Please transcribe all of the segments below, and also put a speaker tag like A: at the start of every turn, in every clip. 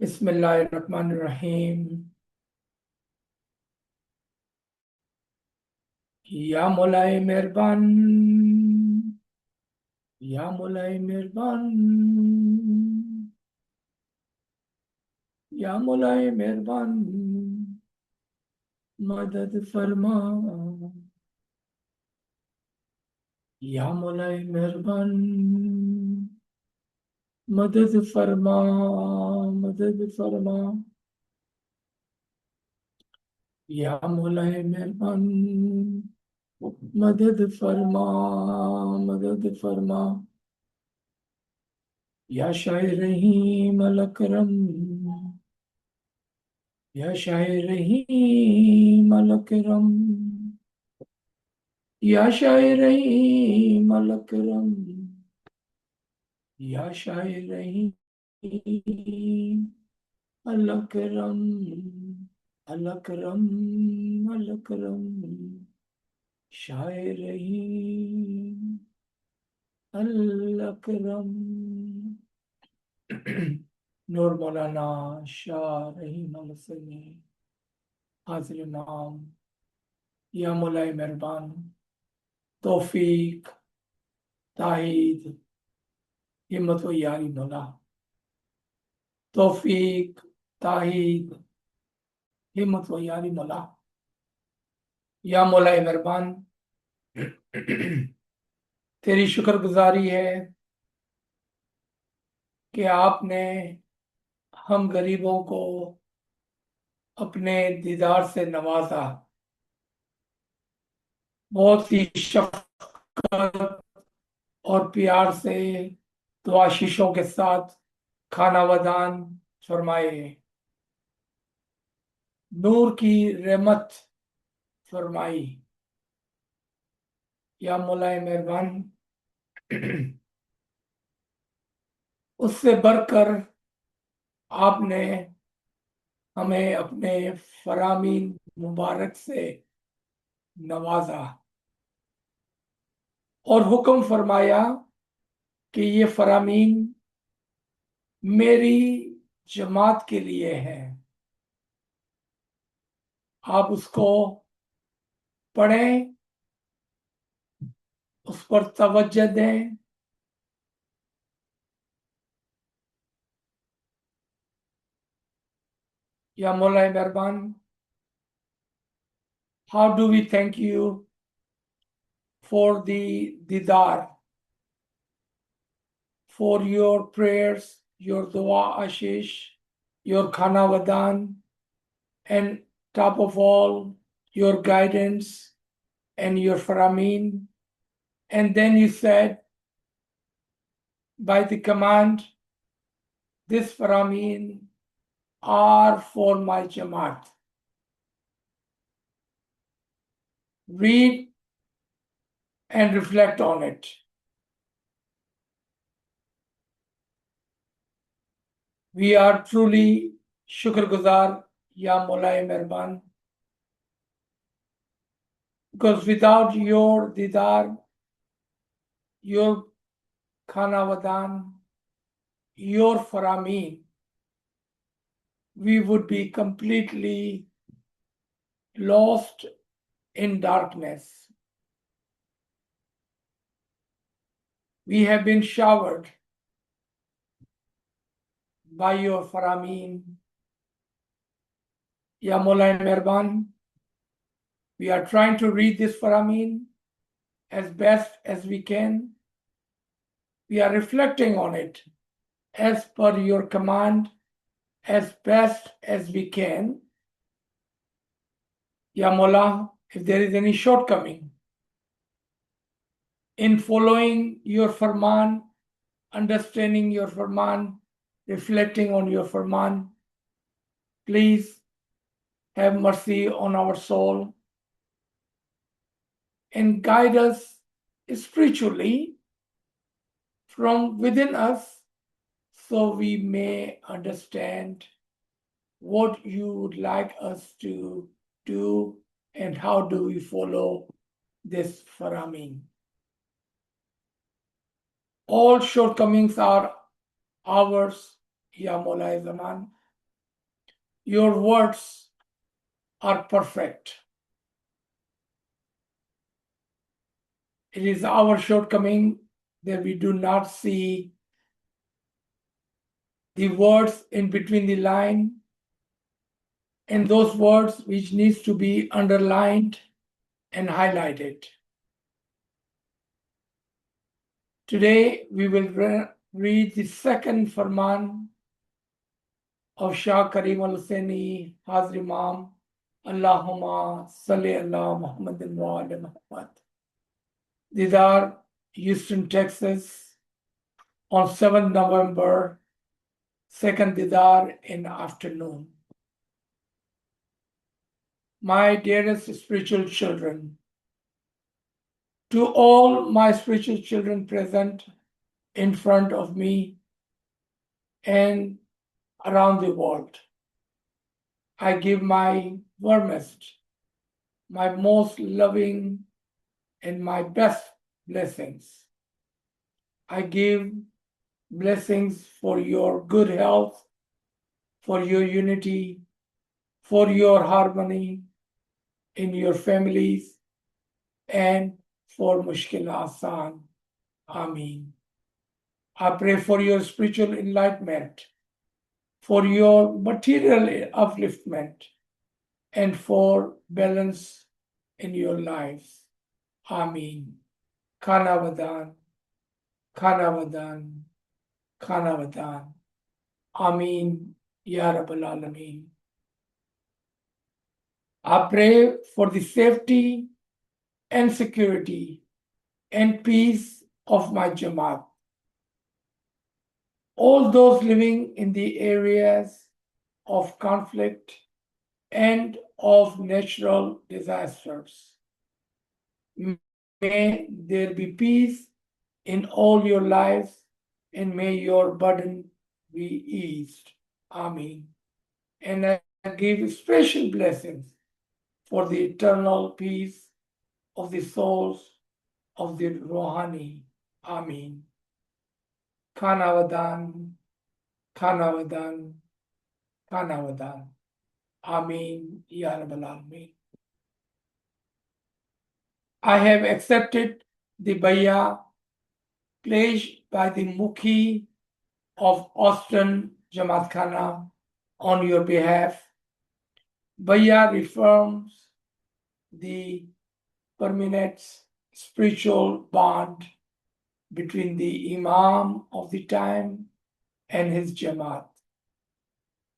A: बिस्मिल्लाहिर्रहमानिर्रहीम। या मौलाए मेहरबान, या मौलाए मेहरबान, या मौलाए मेहरबान, मदद फरमा। या मौलाए मेहरबान, मदद फरमा, मदद फरमा। या मौलाए मेहरबान, मदद फरमा, मदद फरमा। या शाह रहीम अल करम, या शाह रहीम अल करम, या शाह रहीम अल करम, या शाह रहीम अल करम, अल करम, अल करम, शाह रहीम अल करम। नूर मौलाना शाह रहीम al-Husayni, हाजिर इमाम। या मौलाए मेहरबान, तौफीक, ताईद, हिम्मत व यारी मौला। तौफीक, ताईद, हिम्मत व यारी मौला। या मौलाए मेहरबान, तेरी शुक्रगुजारी है कि आपने हम गरीबों को अपने दीदार से नवाजा। बहुत ही शफकत और प्यार से दुआशीशों के साथ खाना वदान फरमाए। नूर की रहमत फरमाई। या मौलाए मेहरबान, उससे बढ़कर आपने हमें अपने फरामीन मुबारक से नवाजा और हुक्म फरमाया कि ये फरामीन मेरी जमात के लिए है। आप उसको पढ़ें, उस पर तवज्जो दें। या मौलाए मेहरबान, how do we thank you for the didar, for your prayers, your dua ashish, your khana vadan, and top of all, your guidance and your faramin. And then you said, by the command, this faramin are for my jamaat. Read and reflect on it. We are truly shukrguzar, Ya Maulay Mehrban, because without your didar, your khana vadan, your faramin, we would be completely lost in darkness. We have been showered by your faramin. Ya Maulay Mehrban, we are trying to read this faramin as best as we can. We are reflecting on it as per your command as best as we can. Ya Maula, if there is any shortcoming in following your farman, understanding your farman, reflecting on your farman, please have mercy on our soul and guide us spiritually from within us so we may understand what you would like us to do and how do we follow this faramin. All shortcomings are ours, Ya Maulay Zaman. Your words are perfect. It is our shortcoming that we do not see the words in between the line and those words which needs to be underlined and highlighted. Today we will read the second Farman of Shah Karim al-Husayni, Hazar Imam, Allahumma salli ala Muhammadin wa ala Muhammad. These are Houston, Texas, on 7th November, second Didar in afternoon. My dearest spiritual children, to all my spiritual children present in front of me and around the world, I give my warmest, my most loving, and my best blessings. I give blessings for your good health, for your unity, for your harmony in your families, and for Mushkil Asan. Ameen. I pray for your spiritual enlightenment, for your material upliftment, and for balance in your lives. Ameen. Khana Vadan, Khana Vadan, Khana Vadan. Ameen. Ya Rabbal Alameen. I pray for the safety and security and peace of my Jamaat. All those living in the areas of conflict and of natural disasters. May there be peace in all your lives, and may your burden be eased. Amen. And I give special blessings for the eternal peace of the souls of the Rohani. Amen. Khanavadan, Khanavadan, Khanavadan. Amen. Ya Rabbal Alameen. I have accepted the bayah pledged by the Mukhi of Austin Jamaat Khana on your behalf. Bayah reforms the permanent spiritual bond between the Imam of the time and his Jamaat.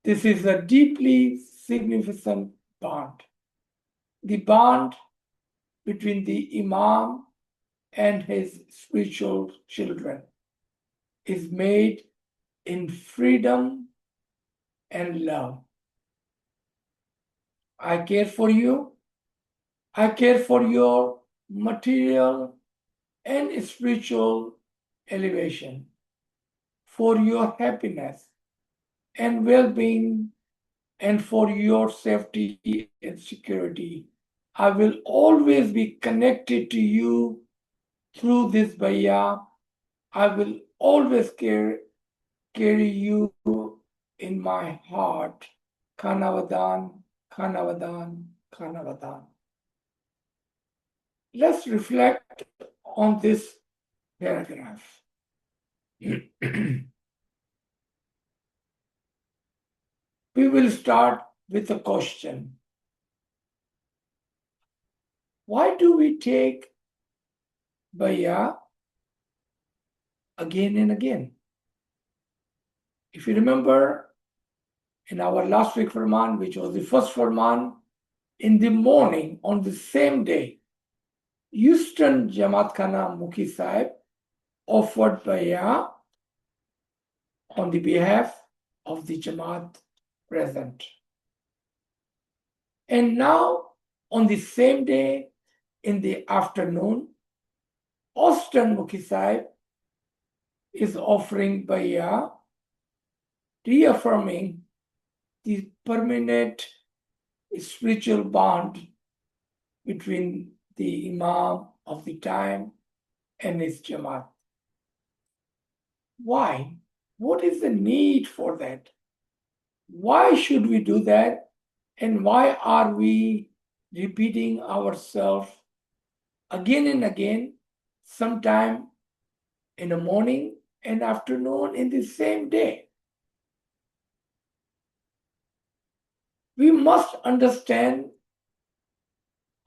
A: This is a deeply significant bond. The bond between the Imam and his spiritual children is made in freedom and love. I care for you. I care for your material and spiritual elevation, for your happiness and well-being, and for your safety and security. I will always be connected to you through this bayah. I will always carry you in my heart. Khanavadan, Khanavadan, Khanavadan. Let's reflect on this paragraph. We will start with a question. Why do we take bayah again and again? If you remember, in our last week Farman, which was the first Farman, in the morning on the same day, Houston Jamaat Khana Mukhi Sahib offered bayah on the behalf of the Jamaat present. And now, on the same day, in the afternoon, Austin Mukhi Sahib is offering bayah, reaffirming the permanent spiritual bond between the Imam of the time and his Jamaat. Why? What is the need for that? Why should we do that? And why are we repeating ourselves again and again, sometime in the morning and afternoon in the same day? We must understand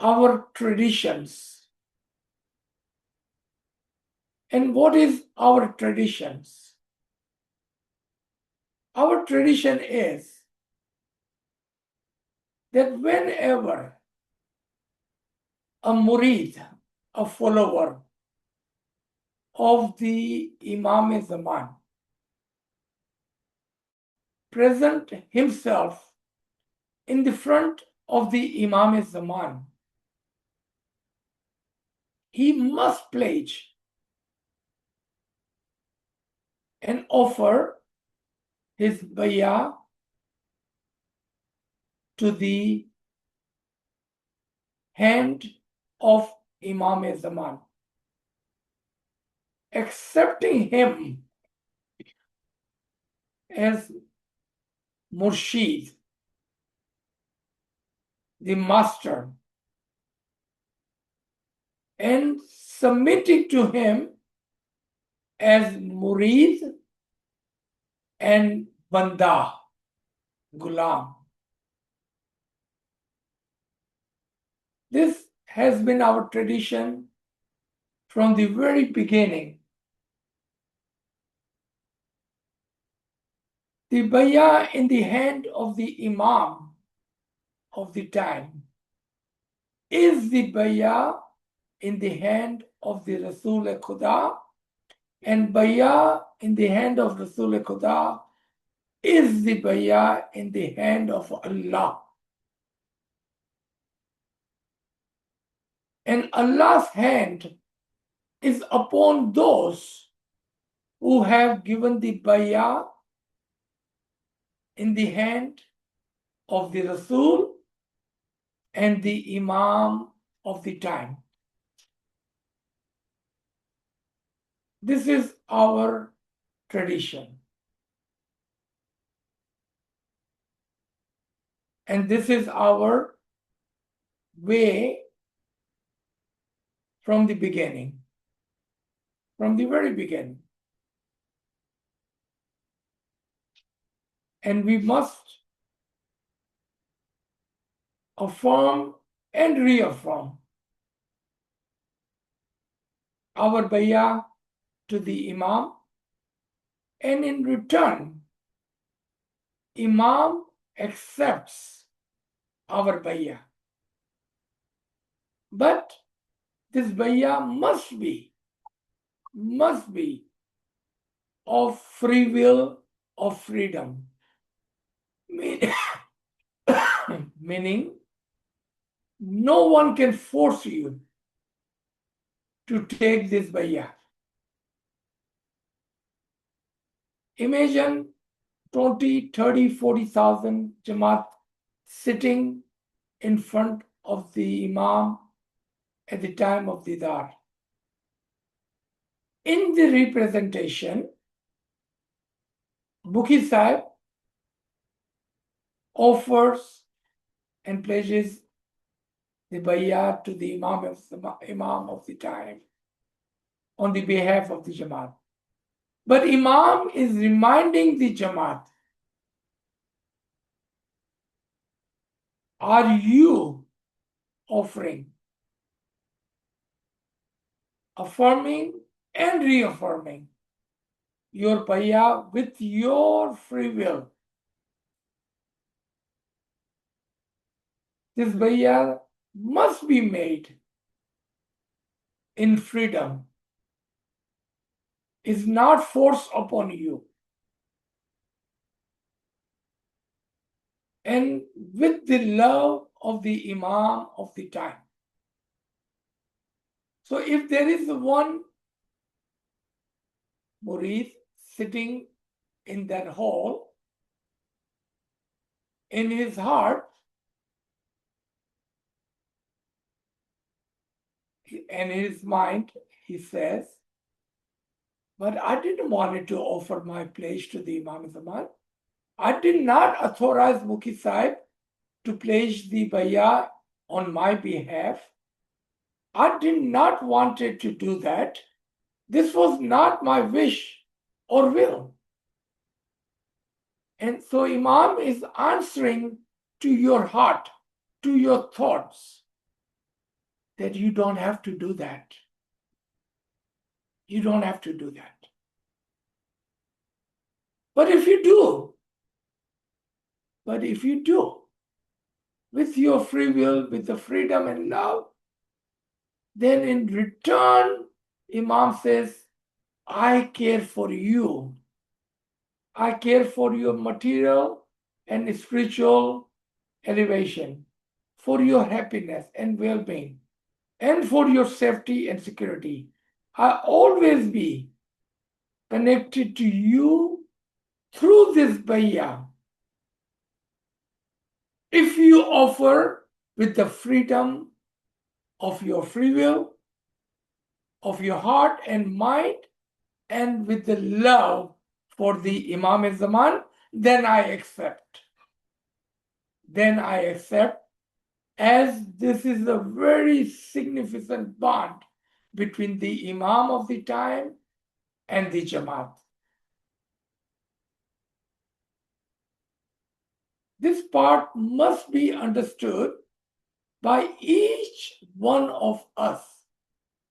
A: our traditions. And what is our traditions? Our tradition is that whenever a murid, a follower of the Imam Zaman, present himself in the front of the Imam Zaman, he must pledge and offer his bayah to the hand of Imam Zaman, accepting him as Murshid, the master, and submitting to him as Murid and Banda, Gulam. This has been our tradition from the very beginning. The bayah in the hand of the Imam of the time is the bayah in the hand of the Rasul-e-Khuda, and bayah in the hand of Rasul-e-Khuda is the bayah in the hand of Allah. And Allah's hand is upon those who have given the bayah in the hand of the Rasul and the Imam of the time. This is our tradition. And this is our way from the beginning, from the very beginning. And we must affirm and reaffirm our bayah to the Imam, and in return, Imam accepts our bayah. But this bayah must be of free will, of freedom. Meaning, no one can force you to take this bayah. Imagine 20, 30, 40,000 Jamaat sitting in front of the Imam at the time of Didar. In the representation, Bukhi Sahib offers and pledges the bayah to the Imam of the time on the behalf of the Jamaat. But Imam is reminding the Jamaat, are you offering, affirming and reaffirming your bayah with your free will? This bayah must be made in freedom. Is not forced upon you. And with the love of the Imam of the time. So if there is one murid sitting in that hall, in his heart and his mind, he says, but I didn't want to offer my pledge to the Imam Zaman. I did not authorize Mukhi Sahib to place the bayah on my behalf. I did not wanted to do that. This was not my wish or will. And so Imam is answering to your heart, to your thoughts, that you don't have to do that. You don't have to do that. But if you do, with your free will, with the freedom and love, then in return, Imam says, I care for you. I care for your material and spiritual elevation, for your happiness and well being, and for your safety and security. I always be connected to you through this bayah. If you offer with the freedom of your free will, of your heart and mind, and with the love for the Imam Zaman, then I accept. Then I accept, as this is a very significant bond between the Imam of the time and the Jamaat. This part must be understood by each one of us,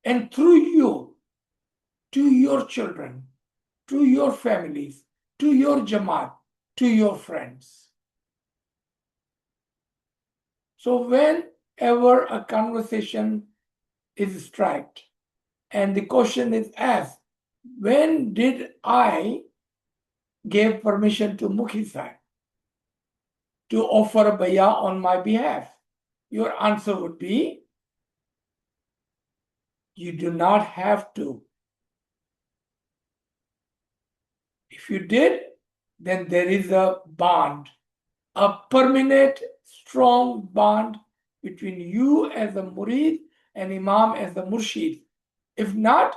A: and through you, to your children, to your families, to your Jamaat, to your friends. So whenever a conversation is struck and the question is asked, when did I give permission to Mukhi Sahib to offer a bayah on my behalf? Your answer would be, you do not have to. If you did, then there is a bond, a permanent, strong bond between you as a murid and Imam as the murshid. If not,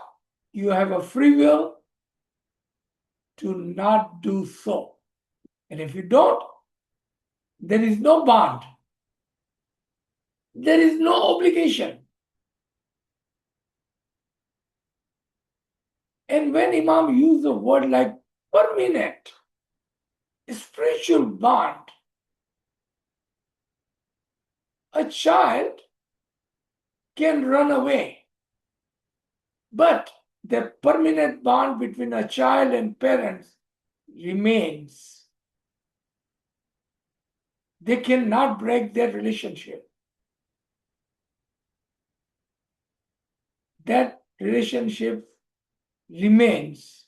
A: you have a free will to not do so. And if you don't, there is no bond. There is no obligation. And when Imam used the word like permanent, spiritual bond, a child can run away, but the permanent bond between a child and parents remains. They cannot break that relationship. That relationship remains.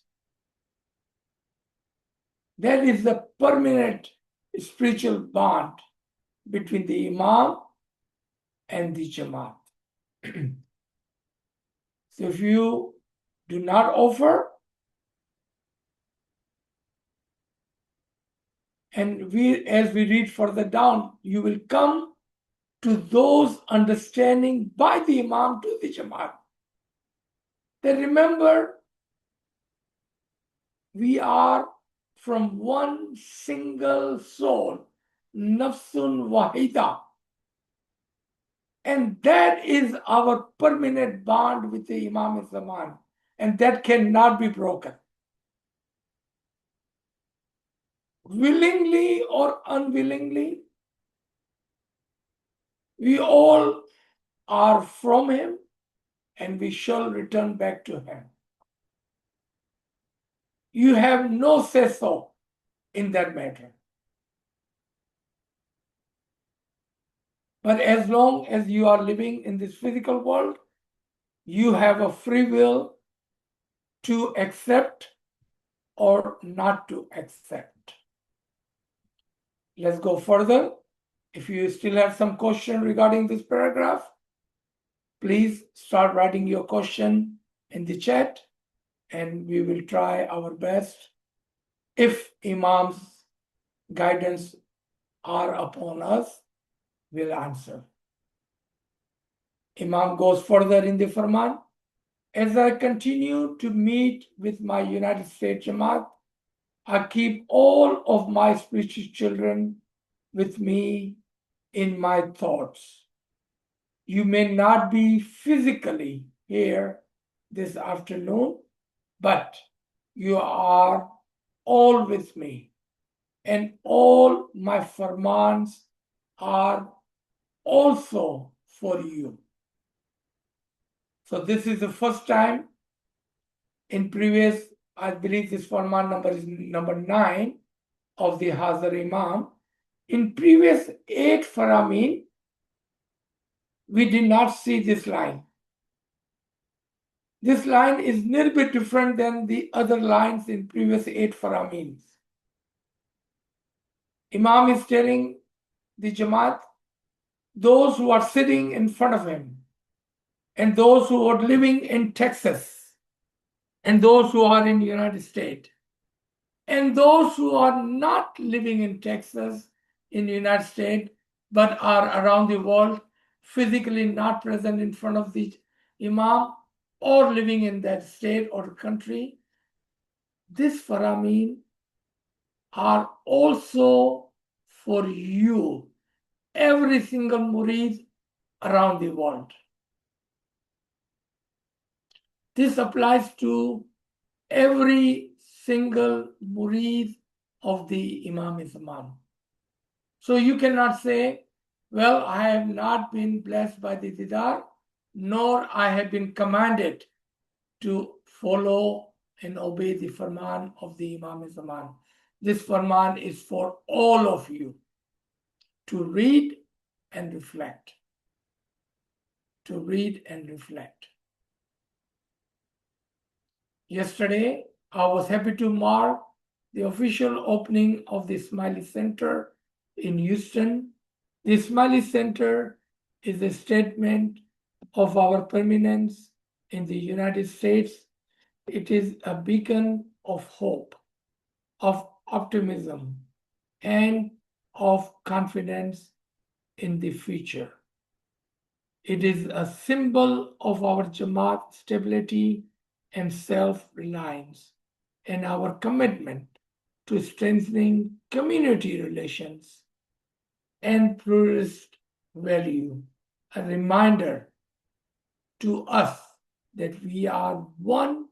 A: That is the permanent spiritual bond between the Imam and the Jamaat. So if you do not offer, and as we read further down, you will come to those understanding by the Imam to the Jamaat. Then remember, we are from one single soul, Nafsun Wahida. And that is our permanent bond with the Imam Zaman. And that cannot be broken. Willingly or unwillingly, we all are from him and we shall return back to him. You have no say-so in that matter. But as long as you are living in this physical world, you have a free will to accept or not to accept. Let's go further. If you still have some question regarding this paragraph, please start writing your question in the chat and we will try our best, if Imam's guidance are upon us, we'll answer. Imam goes further in the Farman. As I continue to meet with my United States Jamaat, I keep all of my spiritual children with me in my thoughts. You may not be physically here this afternoon, but you are all with me, and all my farmans are also for you. So this is the first time. In previous, I believe this farman number is number 9 of the Hazar Imam. In previous 8 Faramin, we did not see this line. This line is a little bit different than the other lines in previous 8 Faramins. Imam is telling the Jamaat, those who are sitting in front of him, and those who are living in Texas, and those who are in the United States, and those who are not living in Texas, in the United States, but are around the world, physically not present in front of the Imam or living in that state or country, this Faramin are also for you, every single murid around the world. This applies to every single murid of the Imam Zaman. So you cannot say, well, I have not been blessed by the Didar, nor I have been commanded to follow and obey the Farman of the Imam Zaman. This Farman is for all of you to read and reflect. To read and reflect. Yesterday, I was happy to mark the official opening of the Smiley Center in Houston. The Smiley Center is a statement of our permanence in the United States. It is a beacon of hope, of optimism, and of confidence in the future. It is a symbol of our Jamaat stability and self-reliance, and our commitment to strengthening community relations and pluralist value. A reminder to us that we are one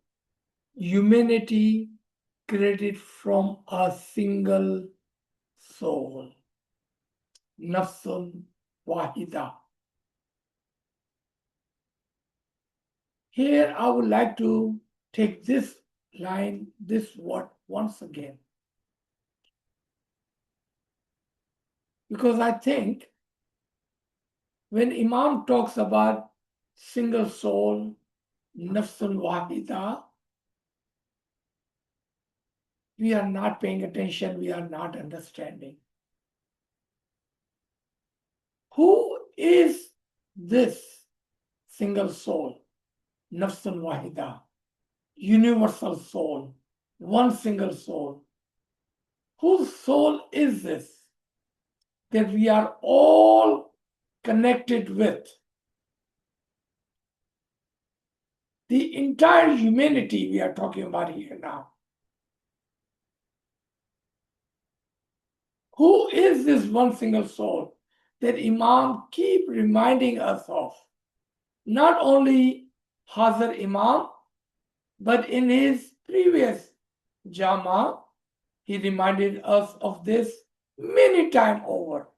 A: humanity created from a single soul. Nafsun Wahida. Here I would like to take this line, this word once again. Because I think when Imam talks about single soul, nafsun wahida, we are not paying attention, we are not understanding. Who is this single soul, nafsun wahida, universal soul, one single soul? Whose soul is this that we are all connected with? The entire humanity we are talking about here now. Who is this one single soul that Imam keep reminding us of? Not only Hazar Imam, but in his previous Jama, he reminded us of this many times over.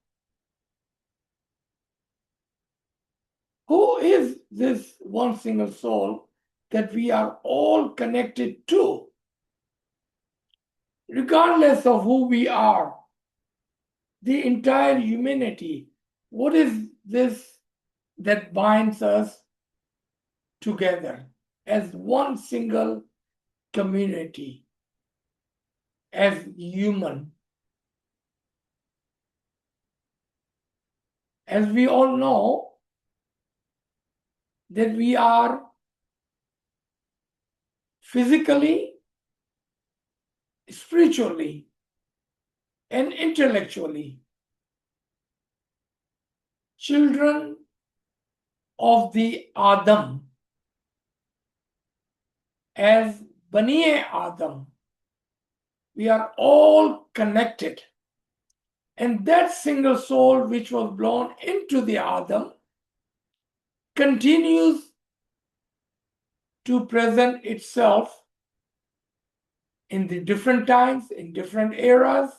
A: Who is this one single soul that we are all connected to? Regardless of who we are, the entire humanity, what is this that binds us together as one single community, as human? As we all know, that we are physically, spiritually, and intellectually children of the Adam, as Bani Adam, We are all connected. And that single soul which was blown into the Adam continues to present itself in the different times, in different eras,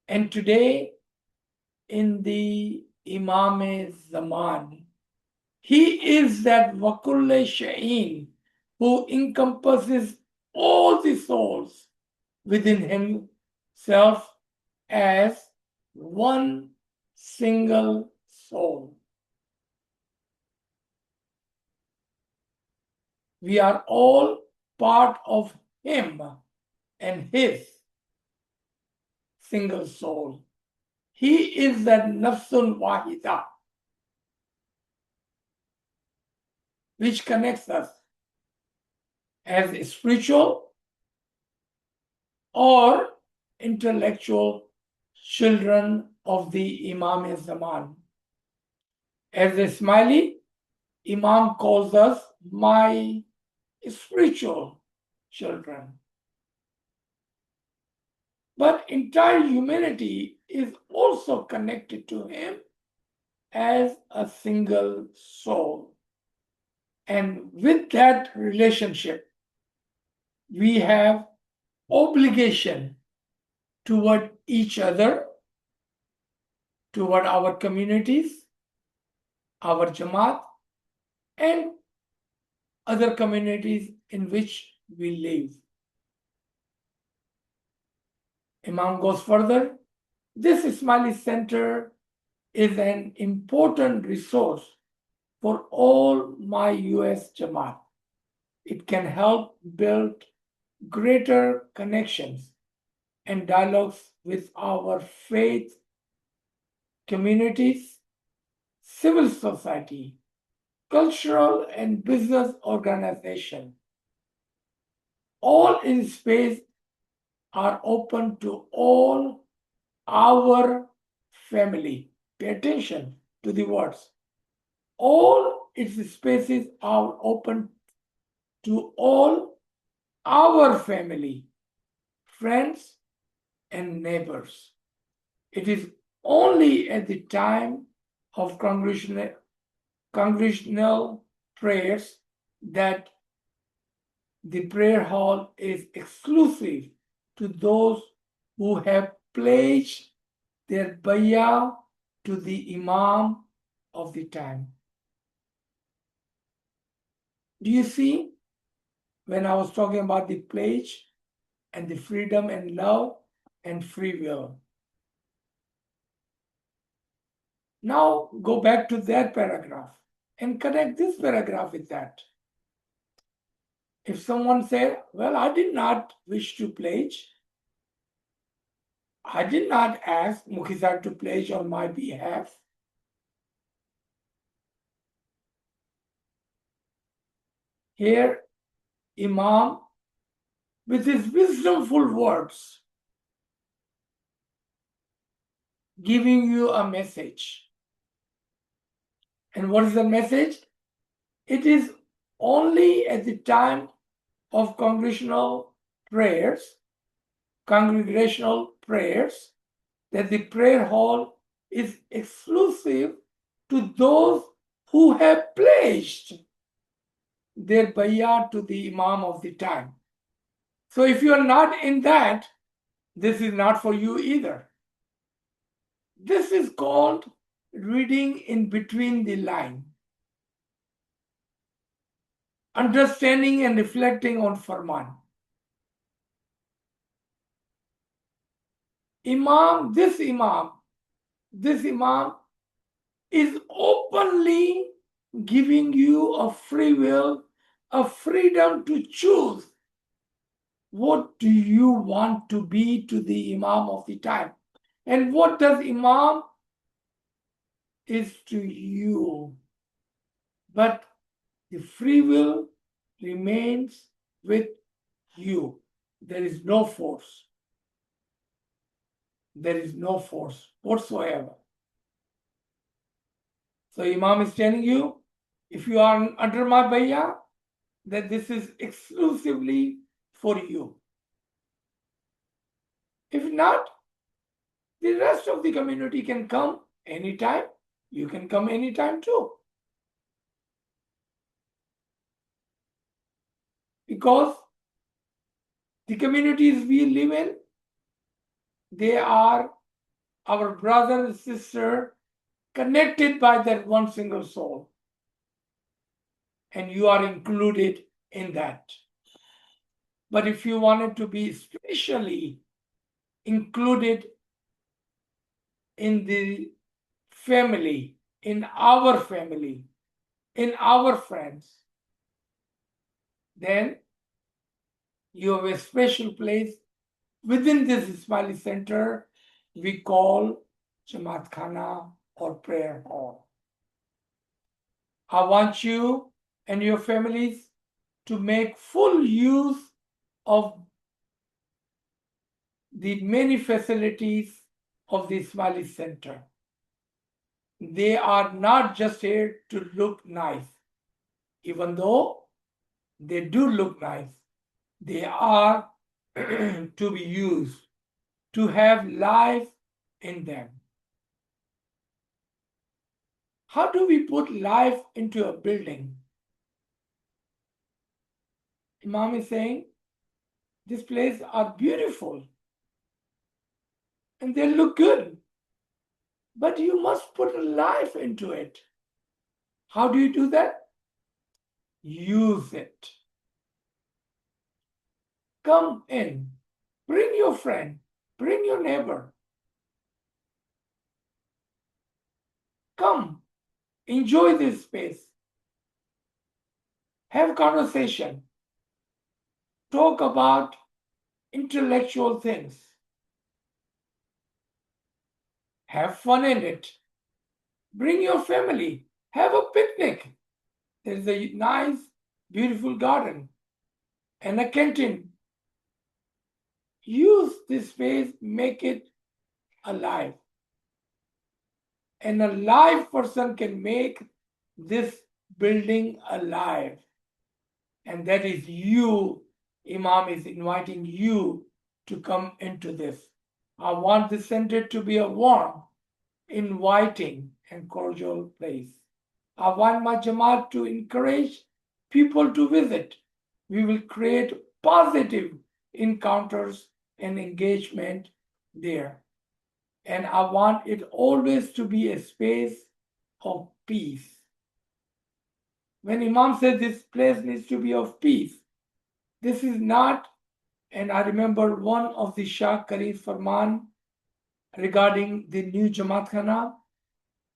A: and today in the Imam Zaman. He is that Wakulle Sha'in who encompasses all the souls within himself as one single soul. We are all part of him and his single soul. He is that Nafsul Wahida which connects us as spiritual or intellectual children of the Imam Zaman. As a smiley, Imam calls us my spiritual children. But entire humanity is also connected to him as a single soul. And with that relationship, we have obligation toward each other, toward our communities, our Jamaat, and other communities in which we live. Imam goes further. This Ismaili Center is an important resource for all my US Jamaat. It can help build greater connections and dialogues with our faith communities, civil society, cultural and business organization. All in space are open to all our family. Pay attention to the words. All its spaces are open to all our family, friends, and neighbors. It is only at the time of congregational prayers that the prayer hall is exclusive to those who have pledged their bayah to the Imam of the time. Do you see? When I was talking about the pledge and the freedom and love and free will. Now go back to that paragraph and connect this paragraph with that. If someone said, well, I did not wish to pledge, I did not ask Mukhizar to pledge on my behalf. Here, Imam, with his wisdomful words, giving you a message. And what is the message? It is only at the time of congregational prayers that the prayer hall is exclusive to those who have pledged their bayah to the Imam of the time. So if you are not in that, this is not for you either. This is called reading in between the line. Understanding and reflecting on Farman. This Imam is openly giving you a free will, a freedom to choose what do you want to be to the Imam of the time. And what does Imam is to you. But the free will remains with you. There is no force. There is no force whatsoever. So Imam is telling you, if you are under my bayah, that this is exclusively for you. If not, the rest of the community can come anytime. You can come anytime too. Because the communities we live in, they are our brother and sister connected by that one single soul. And you are included in that. But if you wanted to be specially included in the family, in our friends, then you have a special place within this Ismaili center we call Jamaat Khana or prayer hall. I want you and your families to make full use of the many facilities of the Ismaili center. They are not just here to look nice, even though they do look nice. They are to be used, to have life in them. How do we put life into a building? Imam is saying, these places are beautiful and they look good, but you must put life into it. How do you do that? Use it. Come in, bring your friend, bring your neighbor. Come, enjoy this space. Have conversation. Talk about intellectual things. Have fun in it. Bring your family. Have a picnic. There's a nice, beautiful garden and a canteen. Use this space, make it alive. And a live person can make this building alive. And that is you. Imam is inviting you to come into this. I want the center to be a warm, inviting, and cordial place. I want my Jamaat to encourage people to visit. We will create positive encounters and engagement there. And I want it always to be a space of peace. When Imam says this place needs to be of peace, this is not, and I remember one of the Shah Karim's Farman regarding the new Jamaat Khana.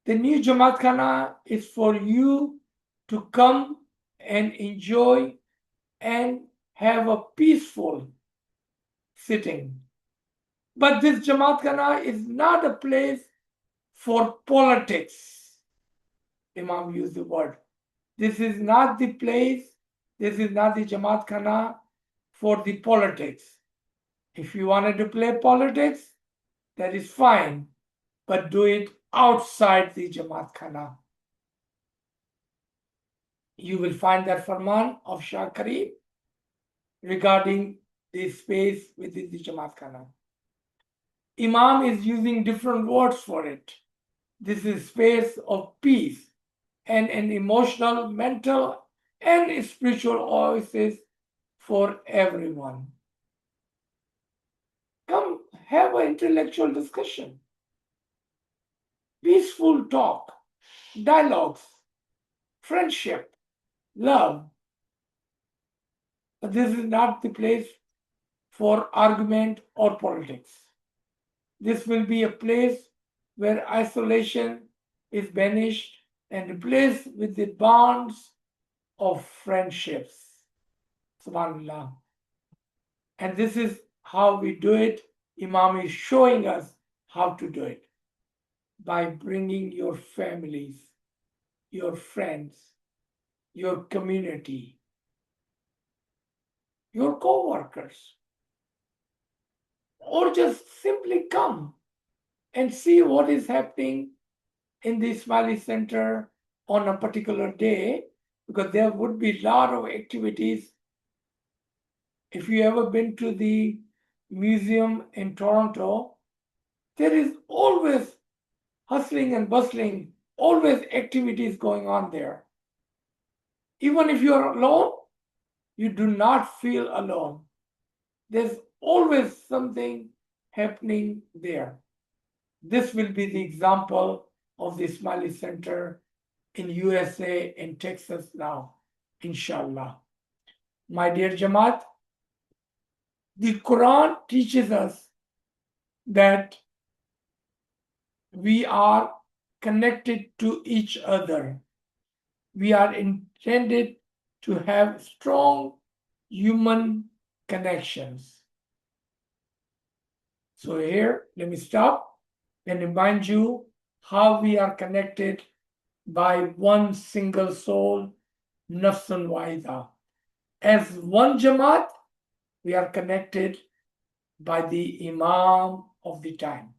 A: The new Jamaat Khana is for you to come and enjoy and have a peaceful sitting. But this Jamaat Khana is not a place for politics. Imam used the word. This is not the place, this is not the Jamaat Khana for the politics. If you wanted to play politics, that is fine, but do it outside the Jamaat Khana. You will find that Farman of Shah Karim regarding the space within the Jamaat Khana. Imam is using different words for it. This is space of peace and an emotional, mental, and spiritual oasis for everyone. Come have an intellectual discussion, peaceful talk, dialogues, friendship, love. But this is not the place for argument or politics. This will be a place where isolation is banished and replaced with the bonds of friendships. Subhanallah. And this is how we do it. Imam is showing us how to do it by bringing your families, your friends, your community, your co-workers, or just simply come and see what is happening in the Ismaili Center on a particular day, because there would be a lot of activities. If you ever been to the Museum in Toronto, there is always hustling and bustling, always activities going on there. Even if you are alone, you do not feel alone. There's always something happening there. This will be the example of the Smiley Center in USA, in Texas now, inshallah. My dear Jamaat, the Quran teaches us that we are connected to each other. We are intended to have strong human connections. So here, let me stop and remind you how we are connected by one single soul, Nafsun Waida. As one Jamaat, we are connected by the Imam of the time.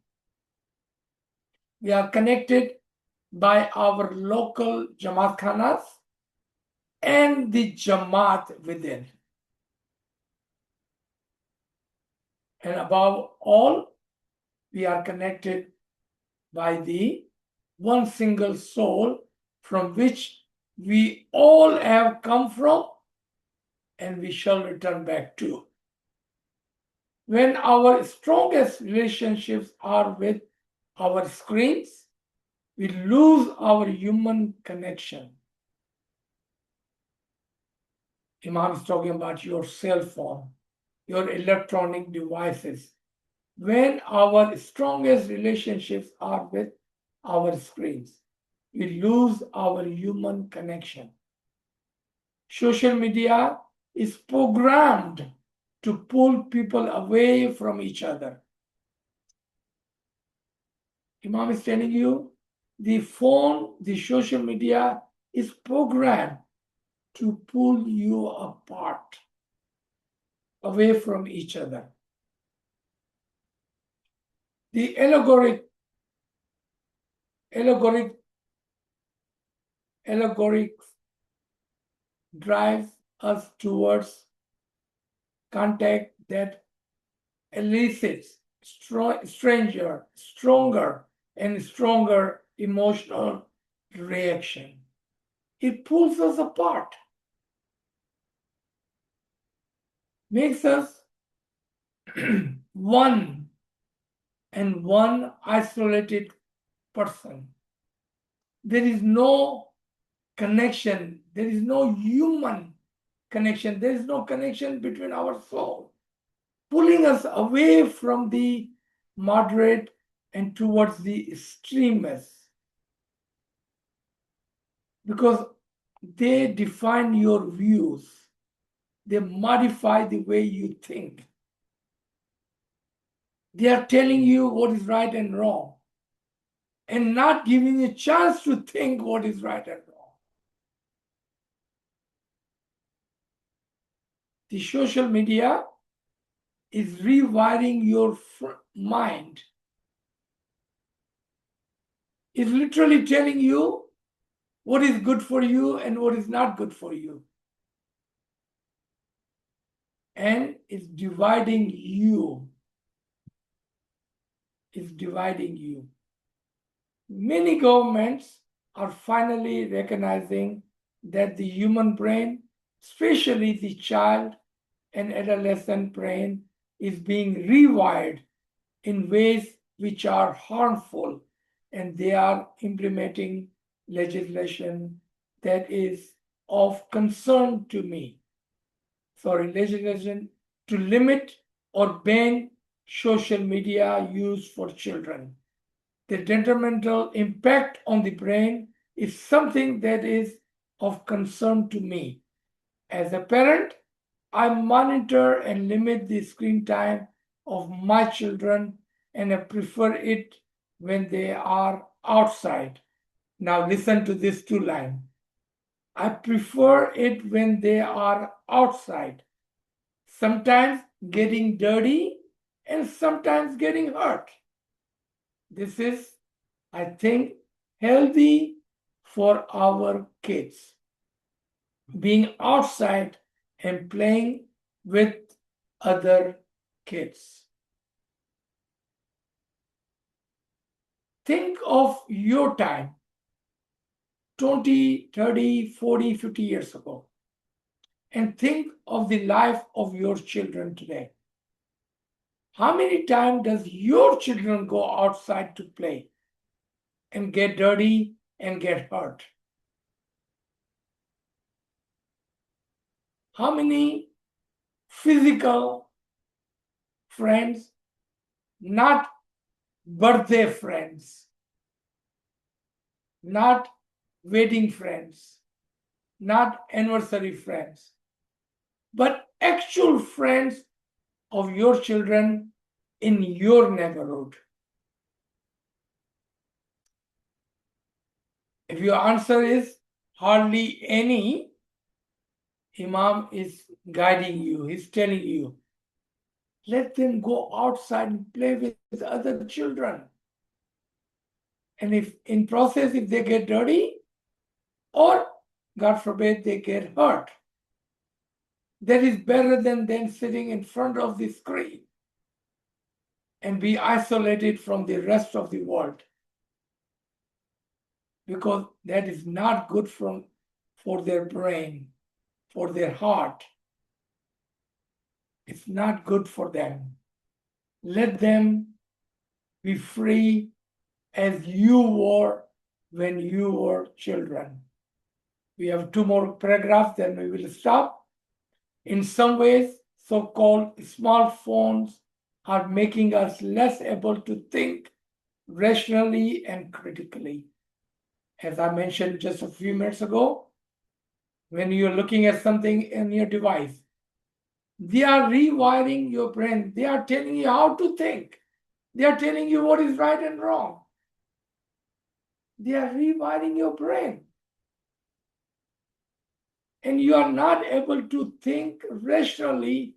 A: We are connected by our local Jamaat Khanas and the Jamaat within. And above all, we are connected by the one single soul from which we all have come from and we shall return back to. When our strongest relationships are with our screens, we lose our human connection. Imam is talking about your cell phone, your electronic devices. When our strongest relationships are with our screens, we lose our human connection. Social media is programmed to pull people away from each other. Imam is telling you, the phone, the social media is programmed to pull you apart, away from each other. The allegoric drives us towards contact that elicits stronger and stronger emotional reaction. It pulls us apart, makes us one isolated person. There is no connection, there is no human connection, there is no connection between our soul, pulling us away from the moderate and towards the extremists, because they define your views, they modify the way you think. They are telling you what is right and wrong and not giving you a chance to think what is right and wrong. The social media is rewiring your mind. It's literally telling you what is good for you and what is not good for you. And it's dividing you. It's dividing you. Many governments are finally recognizing that the human brain, especially the child and adolescent brain, is being rewired in ways which are harmful, and they are implementing legislation that is of concern to me. Legislation to limit or ban social media use for children. The detrimental impact on the brain is something that is of concern to me. As a parent, I monitor and limit the screen time of my children, and I prefer it when they are outside. Now listen to this two line. I prefer it when they are outside, sometimes getting dirty and sometimes getting hurt. This is, I think, healthy for our kids. Being outside and playing with other kids. Think of your time 20, 30, 40, 50 years ago, and think of the life of your children today. How many times does your children go outside to play and get dirty and get hurt? How many physical friends, not birthday friends, not wedding friends, not anniversary friends, but actual friends of your children in your neighborhood? If your answer is hardly any, Imam is guiding you, he's telling you, let them go outside and play with other children. And if in process, if they get dirty, or God forbid they get hurt, that is better than them sitting in front of the screen and be isolated from the rest of the world, because that is not good for their brain, for their heart. It's not good for them. Let them be free as you were when you were children. We have 2 more paragraphs, then we will stop. In some ways, so-called smartphones are making us less able to think rationally and critically. As I mentioned just a few minutes ago, when you're looking at something in your device, they are rewiring your brain. They are telling you how to think. They are telling you what is right and wrong. They are rewiring your brain. And you are not able to think rationally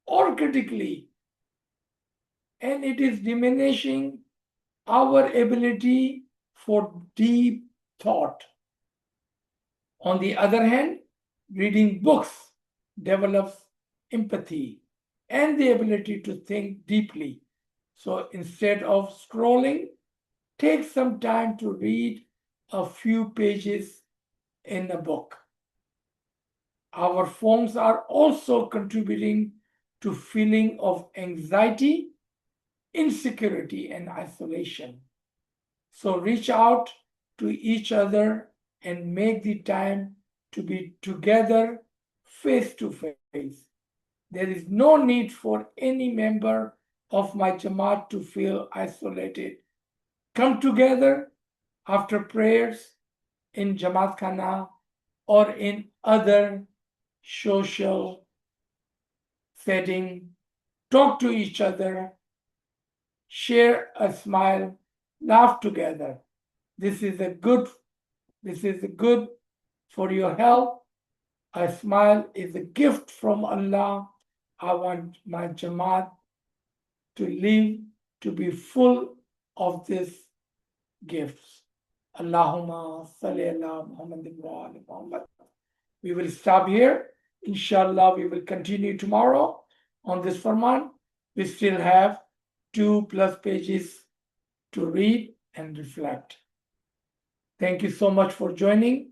A: or critically. And it is diminishing our ability for deep thought. On the other hand, reading books develops empathy and the ability to think deeply. So instead of scrolling, take some time to read a few pages in a book. Our phones are also contributing to feeling of anxiety, insecurity, and isolation. So reach out to each other and make the time to be together face to face. There is no need for any member of my Jamaat to feel isolated. Come together after prayers in Jamaat Khana or in other social setting. Talk to each other, share a smile, laugh together. This is good for your health. A smile is a gift from Allah. I want my Jamaat to live, to be full of these gifts. Allahumma salli ala Muhammad wa ali Muhammad. We will stop here. Inshallah, we will continue tomorrow on this Farman. We still have 2+ pages to read and reflect. Thank you so much for joining.